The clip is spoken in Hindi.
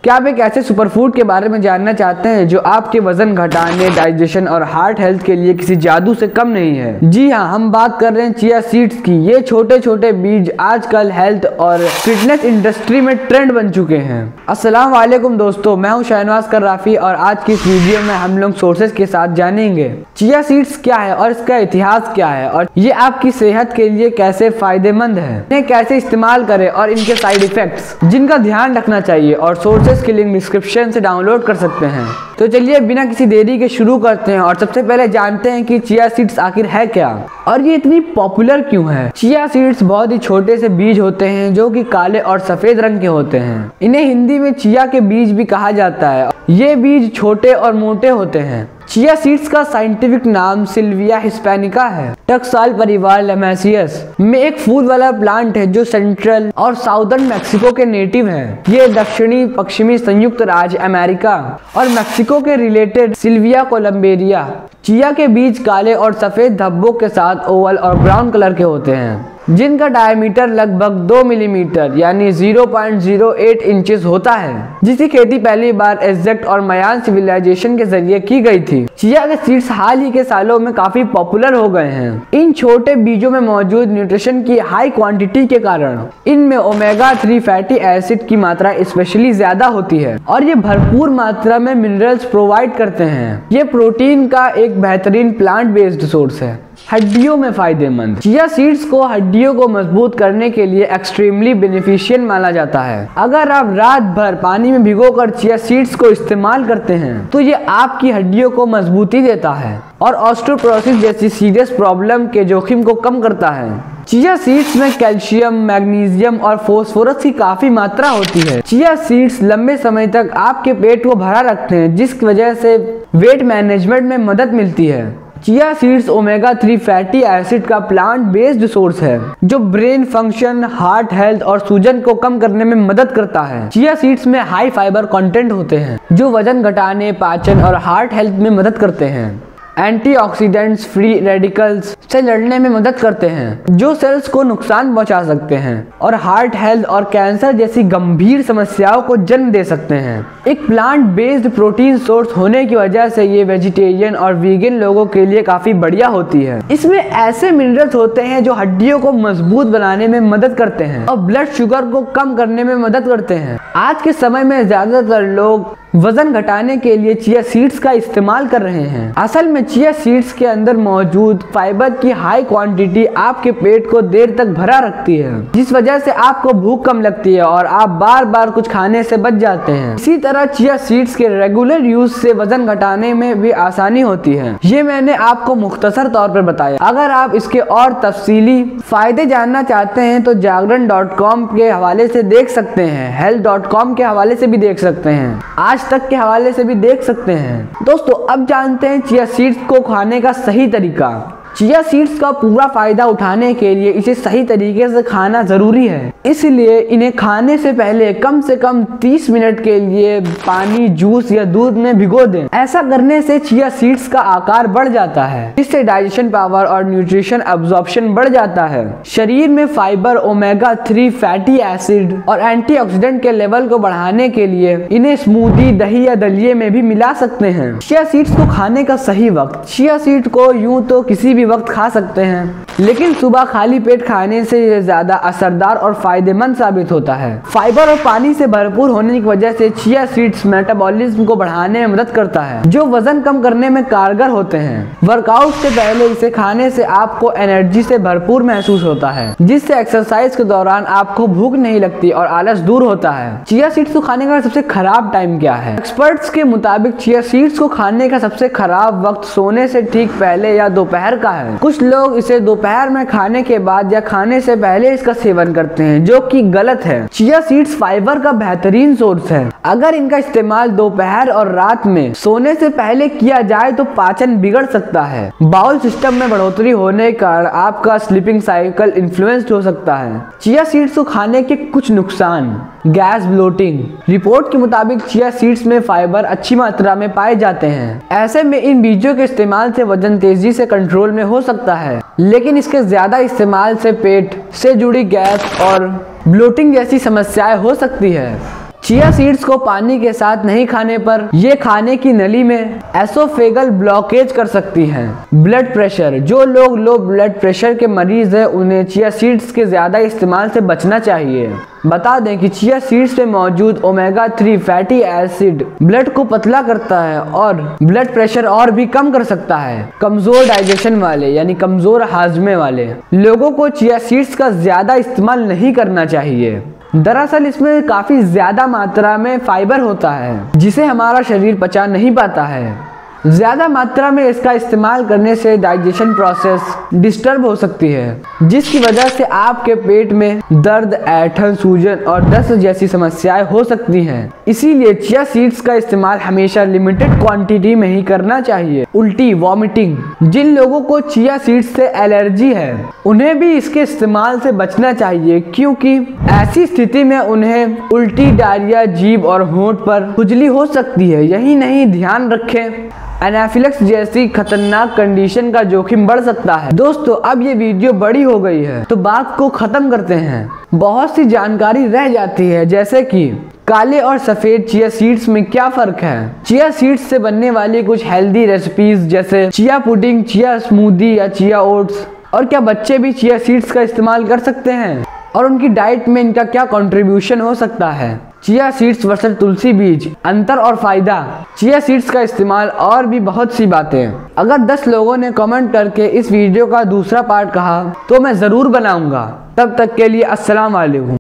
क्या आप एक ऐसे सुपरफूड के बारे में जानना चाहते हैं जो आपके वजन घटाने, डाइजेशन और हार्ट हेल्थ के लिए किसी जादू से कम नहीं है? जी हाँ, हम बात कर रहे हैं चिया सीड्स की। ये छोटे छोटे बीज आजकल हेल्थ और फिटनेस इंडस्ट्री में ट्रेंड बन चुके हैं। अस्सलाम वालेकुम दोस्तों, मैं हूं शाहनवाज कराफी और आज की इस वीडियो में हम लोग सोर्सेज के साथ जानेंगे चिया सीड्स क्या है और इसका इतिहास क्या है और ये आपकी सेहत के लिए कैसे फायदेमंद है, इन्हें कैसे इस्तेमाल करें और इनके साइड इफेक्ट्स जिनका ध्यान रखना चाहिए, और सोर्सेज की लिंक डिस्क्रिप्शन से डाउनलोड कर सकते हैं। तो चलिए बिना किसी देरी के शुरू करते हैं और सबसे पहले जानते हैं कि चिया सीड्स आखिर है क्या और ये इतनी पॉपुलर क्यों है। चिया सीड्स बहुत ही छोटे से बीज होते हैं जो कि काले और सफेद रंग के होते हैं। इन्हें हिंदी में चिया के बीज भी कहा जाता है। ये बीज छोटे और मोटे होते हैं। चिया सीड्स का साइंटिफिक नाम सिल्विया हिस्पैनिका है। टक्साल परिवार लैमेसियस में एक फूल वाला प्लांट है जो सेंट्रल और साउदर्न मैक्सिको के नेटिव है। ये दक्षिणी पश्चिमी संयुक्त राज्य अमेरिका और मैक्सिको के रिलेटेड सिल्विया कोलम्बेरिया। चिया के बीज काले और सफेद धब्बों के साथ ओवल और ब्राउन कलर के होते हैं जिनका डायमीटर लगभग 2 मिलीमीटर यानी 0.08 इंचेस होता है, जिसकी खेती पहली बार एज़्टेक और मायान सिविलाइजेशन के जरिए की गई थी। चिया के सीड्स हाल ही के सालों में काफी पॉपुलर हो गए हैं। इन छोटे बीजों में मौजूद न्यूट्रिशन की हाई क्वांटिटी के कारण इनमें ओमेगा 3 फैटी एसिड की मात्रा स्पेशली ज्यादा होती है और ये भरपूर मात्रा में मिनरल्स प्रोवाइड करते हैं। ये प्रोटीन का एक बेहतरीन प्लांट बेस्ड सोर्स है। हड्डियों में फायदेमंद। चिया सीड्स को हड्डियों को मजबूत करने के लिए एक्सट्रीमली बेनिफिशियल माना जाता है। अगर आप रात भर पानी में भिगोकर चिया सीड्स को इस्तेमाल करते हैं तो ये आपकी हड्डियों को मजबूती देता है और ऑस्टियोपोरोसिस जैसी सीरियस प्रॉब्लम के जोखिम को कम करता है। चिया सीड्स में कैल्शियम, मैग्नीशियम और फास्फोरस की काफी मात्रा होती है। चिया सीड्स लंबे समय तक आपके पेट को भरा रखते हैं जिसकी वजह से वेट मैनेजमेंट में मदद मिलती है। Chia seeds omega 3 fatty acid का प्लांट बेस्ड सोर्स है जो ब्रेन फंक्शन, हार्ट हेल्थ और सूजन को कम करने में मदद करता है। चिया सीड्स में हाई फाइबर कंटेंट होते हैं जो वजन घटाने, पाचन और हार्ट हेल्थ में मदद करते हैं। एंटीऑक्सीडेंट्स फ्री रेडिकल्स से लड़ने में मदद करते हैं जो सेल्स को नुकसान पहुंचा सकते हैं और हार्ट हेल्थ और कैंसर जैसी गंभीर समस्याओं को जन्म दे सकते हैं। एक प्लांट बेस्ड प्रोटीन सोर्स होने की वजह से ये वेजिटेरियन और वीगन लोगों के लिए काफी बढ़िया होती है। इसमें ऐसे मिनरल्स होते हैं जो हड्डियों को मजबूत बनाने में मदद करते हैं और ब्लड शुगर को कम करने में मदद करते हैं। आज के समय में ज्यादातर लोग वजन घटाने के लिए चिया सीड्स का इस्तेमाल कर रहे हैं। असल में चिया सीड्स के अंदर मौजूद फाइबर की हाई क्वांटिटी आपके पेट को देर तक भरा रखती है, जिस वजह से आपको भूख कम लगती है और आप बार बार कुछ खाने से बच जाते हैं। इसी तरह चिया सीड्स के रेगुलर यूज से वजन घटाने में भी आसानी होती है। ये मैंने आपको मुख्तसर तौर पर बताया। अगर आप इसके और तफसीली फायदे जानना चाहते हैं तो जागरण.com के हवाले से देख सकते हैं, health.com के हवाले से भी देख सकते हैं, आज तक के हवाले से भी देख सकते हैं। दोस्तों अब जानते हैं चिया सीड्स को खाने का सही तरीका। चिया सीड्स का पूरा फायदा उठाने के लिए इसे सही तरीके से खाना जरूरी है, इसलिए इन्हें खाने से पहले कम से कम 30 मिनट के लिए पानी, जूस या दूध में भिगो दें। ऐसा करने से चिया सीड्स का आकार बढ़ जाता है, इससे डाइजेशन पावर और न्यूट्रिशन एब्जॉर्प्शन बढ़ जाता है। शरीर में फाइबर, ओमेगा 3 फैटी एसिड और एंटीऑक्सीडेंट के लेवल को बढ़ाने के लिए इन्हें स्मूदी, दही या दलिये में भी मिला सकते हैं। चिया सीड्स को खाने का सही वक्त। चिया सीड को यूं तो किसी भी वक्त खा सकते हैं, लेकिन सुबह खाली पेट खाने से यह ज्यादा असरदार और फायदेमंद साबित होता है। फाइबर और पानी से भरपूर होने की वजह से चिया सीड्स मेटाबॉलिज्म को बढ़ाने में मदद करता है, जो वजन कम करने में कारगर होते हैं। वर्कआउट से पहले इसे खाने से आपको एनर्जी से भरपूर महसूस होता है, जिससे एक्सरसाइज के दौरान आपको भूख नहीं लगती और आलस दूर होता है। चिया सीड्स को खाने का सबसे खराब टाइम क्या है? एक्सपर्ट्स के मुताबिक चिया सीड्स को खाने का सबसे खराब वक्त सोने से ठीक पहले या दोपहर का है। कुछ लोग इसे दोपहर में खाने के बाद या खाने से पहले इसका सेवन करते हैं, जो कि गलत है। चिया सीड्स फाइबर का बेहतरीन सोर्स है। अगर इनका इस्तेमाल दोपहर और रात में सोने से पहले किया जाए तो पाचन बिगड़ सकता है। बाउल सिस्टम में बढ़ोतरी होने के कारण आपका स्लीपिंग साइकिल इन्फ्लुएंस्ड हो सकता है। चिया सीड्स को खाने के कुछ नुकसान। Gas, bloating. रिपोर्ट के मुताबिक चिया सीड्स में फाइबर अच्छी मात्रा में पाए जाते हैं। ऐसे में इन बीजों के इस्तेमाल से वजन तेजी से कंट्रोल में हो सकता है, लेकिन इसके ज्यादा इस्तेमाल से पेट से जुड़ी गैस और ब्लोटिंग जैसी समस्याएं हो सकती है। चिया सीड्स को पानी के साथ नहीं खाने पर ये खाने की नली में एसोफेगल ब्लॉकेज कर सकती हैं। ब्लड प्रेशर, जो लोग लो ब्लड प्रेशर के मरीज हैं उन्हें चिया सीड्स के ज्यादा इस्तेमाल से बचना चाहिए। बता दें कि चिया सीड्स में मौजूद ओमेगा 3 फैटी एसिड ब्लड को पतला करता है और ब्लड प्रेशर और भी कम कर सकता है। कमजोर डाइजेशन वाले यानी कमजोर हाजमे वाले लोगों को चिया सीड्स का ज्यादा इस्तेमाल नहीं करना चाहिए। दरअसल इसमें काफी ज्यादा मात्रा में फाइबर होता है जिसे हमारा शरीर पचा नहीं पाता है। ज्यादा मात्रा में इसका इस्तेमाल करने से डाइजेशन प्रोसेस डिस्टर्ब हो सकती है, जिसकी वजह से आपके पेट में दर्द, ऐंठन, सूजन और दस्त जैसी समस्याएं हो सकती हैं। इसीलिए चिया सीड्स का इस्तेमाल हमेशा लिमिटेड क्वांटिटी में ही करना चाहिए। उल्टी, वॉमिटिंग, जिन लोगों को चिया सीड्स से एलर्जी है उन्हें भी इसके इस्तेमाल से बचना चाहिए, क्योंकि ऐसी स्थिति में उन्हें उल्टी, डायरिया, जीभ और होंठ पर खुजली हो सकती है। यही नहीं, ध्यान रखें एनाफिलैक्सिस जैसी खतरनाक कंडीशन का जोखिम बढ़ सकता है। दोस्तों, अब ये वीडियो बड़ी हो गई है तो बात को खत्म करते हैं। बहुत सी जानकारी रह जाती है, जैसे कि काले और सफेद चिया सीड्स में क्या फर्क है, चिया सीड्स से बनने वाली कुछ हेल्दी रेसिपीज जैसे चिया पुडिंग, चिया स्मूदी या चिया ओट्स, और क्या बच्चे भी चिया सीड्स का इस्तेमाल कर सकते हैं और उनकी डाइट में इनका क्या कंट्रीब्यूशन हो सकता है। चिया सीड्स वर्सेस तुलसी बीज, अंतर और फायदा, चिया सीड्स का इस्तेमाल और भी बहुत सी बातें। अगर 10 लोगों ने कमेंट करके इस वीडियो का दूसरा पार्ट कहा तो मैं जरूर बनाऊंगा। तब तक के लिए अस्सलाम वालेकुम।